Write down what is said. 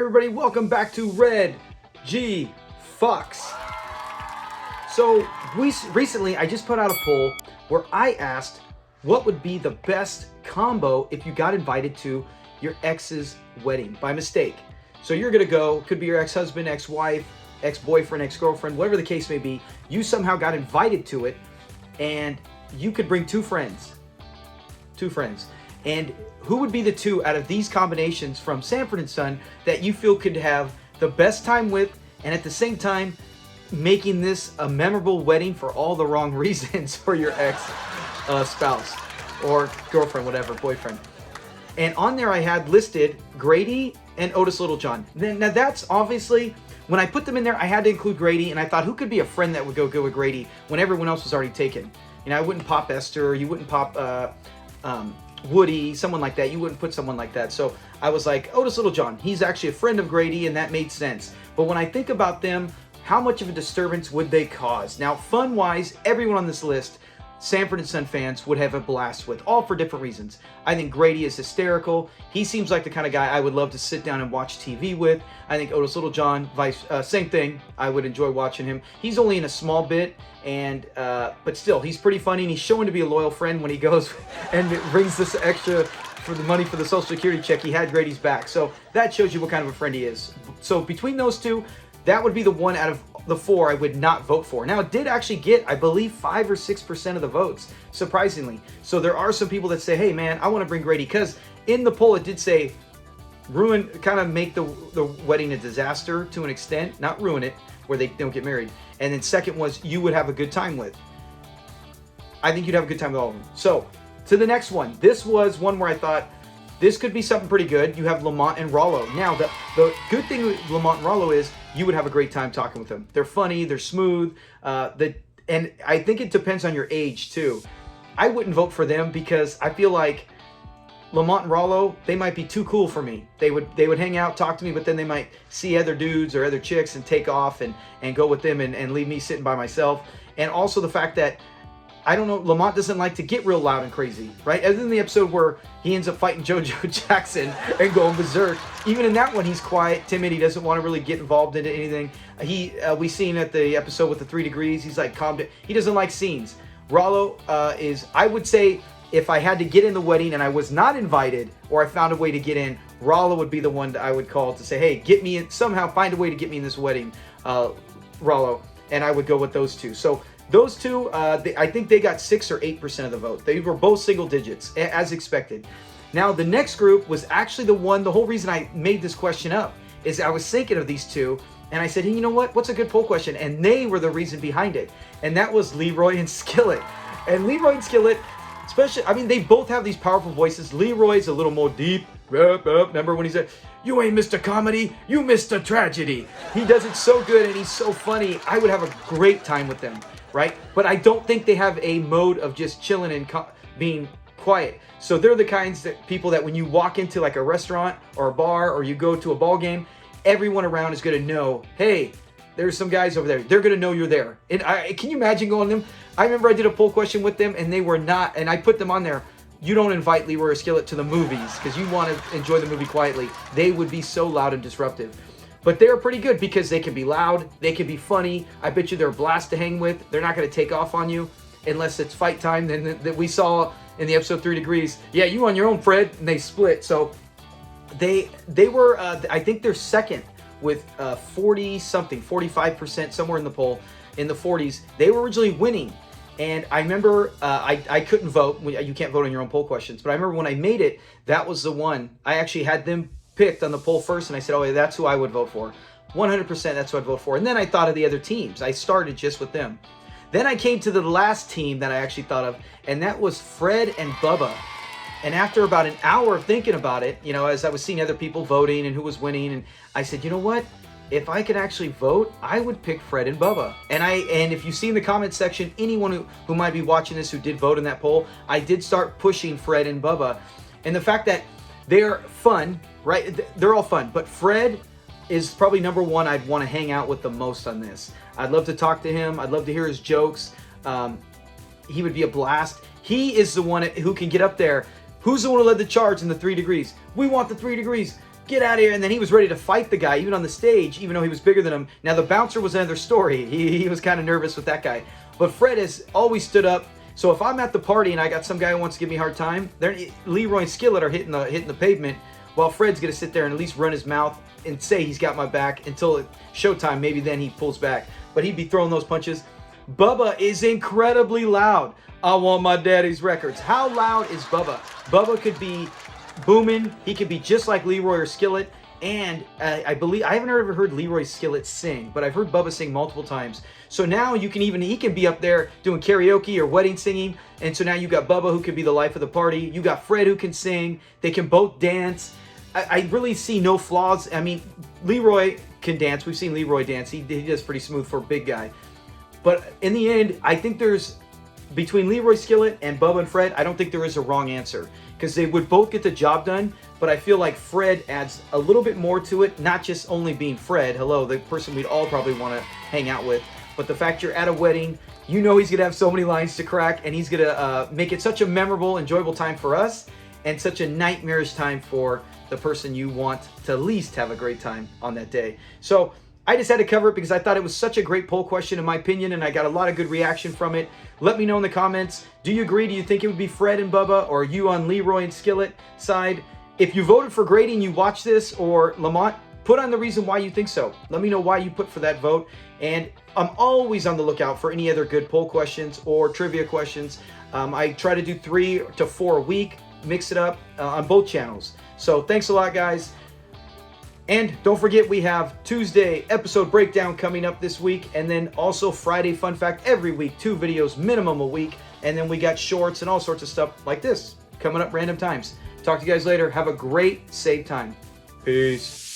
everybody? Welcome back to Red G Fox. So recently I just put out a poll where I asked what would be the best combo if you got invited to your ex's wedding by mistake. So you're gonna go, could be your ex-husband, ex-wife, ex-boyfriend, ex-girlfriend, whatever the case may be. You somehow got invited to it and you could bring two friends. And who would be the two out of these combinations from Sanford and Son that you feel could have the best time with, and at the same time making this a memorable wedding for all the wrong reasons for your ex spouse or girlfriend, whatever, boyfriend. And on there I had listed Grady and Otis Littlejohn. Now that's obviously, when I put them in there, I had to include Grady, and I thought, who could be a friend that would go good with Grady when everyone else was already taken? You know, I wouldn't pop Esther, you wouldn't pop Woody, someone like that. You wouldn't put someone like that. So I was like, Otis Littlejohn, he's actually a friend of Grady, and that made sense. But when I think about them, how much of a disturbance would they cause? Now, fun-wise, everyone on this list, Sanford and Son fans would have a blast with, all for different reasons. I think Grady is hysterical. He seems like the kind of guy I would love to sit down and watch TV with. I think Otis Littlejohn, same thing. I would enjoy watching him. He's only in a small bit, and but still, he's pretty funny, and he's showing to be a loyal friend when he goes and brings this extra for the money for the Social Security check. He had Grady's back, so that shows you what kind of a friend he is. So between those two, that would be the one out of the four I would not vote for. Now, it did actually get, I believe, 5 or 6% of the votes, surprisingly. So there are some people that say, hey man, I want to bring Grady, because in the poll it did say kind of make the wedding a disaster to an extent, not ruin it, where they don't get married. And then second was you would have a good time with. I think you'd have a good time with all of them. So to the next one. This was one where I thought this could be something pretty good. You have Lamont and Rollo. Now, the good thing with Lamont and Rollo is you would have a great time talking with them. They're funny, they're smooth, and I think it depends on your age too. I wouldn't vote for them because I feel like Lamont and Rollo, they might be too cool for me. They would hang out, talk to me, but then they might see other dudes or other chicks and take off and go with them and leave me sitting by myself. And also the fact that, I don't know, Lamont doesn't like to get real loud and crazy, right? Other than the episode where he ends up fighting JoJo Jackson and going berserk. Even in that one, he's quiet, timid. He doesn't want to really get involved into anything. We seen at the episode with the 3 degrees, he's like calm down. He doesn't like scenes. Rollo is, I would say, if I had to get in the wedding and I was not invited, or I found a way to get in, Rollo would be the one that I would call to say, hey, get me in, somehow find a way to get me in this wedding, Rollo. And I would go with those two. So those two, I think they got 6 or 8% of the vote. They were both single digits, as expected. Now, the next group was actually the whole reason I made this question up is I was thinking of these two, and I said, hey, you know what? What's a good poll question? And they were the reason behind it. And that was Leroy and Skillet. And Leroy and Skillet, especially, I mean, they both have these powerful voices. Leroy's a little more deep. Remember when he said, you ain't Mr. Comedy, you Mr. Tragedy. He does it so good, and he's so funny. I would have a great time with them. Right? But I don't think they have a mode of just chilling and being quiet. So they're the kinds of people that when you walk into like a restaurant or a bar or you go to a ball game, everyone around is going to know, hey, there's some guys over there. They're going to know you're there. And can you imagine going to them? I remember I did a poll question with them and they were not, and I put them on there. You don't invite Leroy or Skillet to the movies because you want to enjoy the movie quietly. They would be so loud and disruptive. But they're pretty good because they can be loud, they can be funny. I bet you they're a blast to hang with. They're not going to take off on you unless it's fight time. Then that we saw in the episode 3 degrees. Yeah, you on your own, Fred. And they split. So they were, I think they're second with 40-something, 45%, somewhere in the poll, in the 40s. They were originally winning. And I remember I couldn't vote. You can't vote on your own poll questions. But I remember when I made it, that was the one. I actually had them picked on the poll first, and I said, oh yeah, that's who I would vote for. 100% that's who I'd vote for. And then I thought of the other teams. I started just with them. Then I came to the last team that I actually thought of, and that was Fred and Bubba. And after about an hour of thinking about it, you know, as I was seeing other people voting and who was winning, and I said, you know what? If I could actually vote, I would pick Fred and Bubba. And if you see in the comment section, anyone who might be watching this who did vote in that poll, I did start pushing Fred and Bubba. And the fact that they're fun, right? They're all fun, but Fred is probably number one I'd want to hang out with the most on this. I'd love to talk to him. I'd love to hear his jokes. He would be a blast. He is the one who can get up there. Who's the one who led the charge in the 3 degrees? We want the 3 degrees. get out of here. And then he was ready to fight the guy, even on the stage, even though he was bigger than him. Now, the bouncer was another story. He was kind of nervous with that guy. But Fred has always stood up. So if I'm at the party and I got some guy who wants to give me a hard time, Leroy and Skillet are hitting the pavement, while Fred's going to sit there and at least run his mouth and say he's got my back until it's showtime. Maybe then he pulls back. But he'd be throwing those punches. Bubba is incredibly loud. I want my daddy's records. How loud is Bubba? Bubba could be booming. He could be just like Leroy or Skillet. And I believe, I haven't ever heard Leroy Skillet sing, but I've heard Bubba sing multiple times. So now he can be up there doing karaoke or wedding singing. And so now you got Bubba, who could be the life of the party. You got Fred, who can sing. They can both dance. I really see no flaws. I mean, Leroy can dance. We've seen Leroy dance. He does pretty smooth for a big guy. But in the end, I think between Leroy Skillet and Bubba and Fred, I don't think there is a wrong answer, because they would both get the job done. But I feel like Fred adds a little bit more to it, not just only being Fred, hello, the person we'd all probably want to hang out with, but the fact you're at a wedding, you know he's going to have so many lines to crack, and he's going to make it such a memorable, enjoyable time for us, and such a nightmarish time for the person you want to at least have a great time on that day. So I just had to cover it because I thought it was such a great poll question, in my opinion, and I got a lot of good reaction from it. Let me know in the comments. Do you agree? Do you think it would be Fred and Bubba, or are you on Leroy and Skillet side? If you voted for Grady and you watch this, or Lamont, put on the reason why you think so. Let me know why you put for that vote. And I'm always on the lookout for any other good poll questions or trivia questions. I try to do 3 to 4 a week, mix it up on both channels. So thanks a lot, guys. And don't forget, we have Tuesday episode breakdown coming up this week, and then also Friday fun fact every week, 2 videos minimum a week, and then we got shorts and all sorts of stuff like this coming up random times. Talk to you guys later. Have a great, safe time. Peace.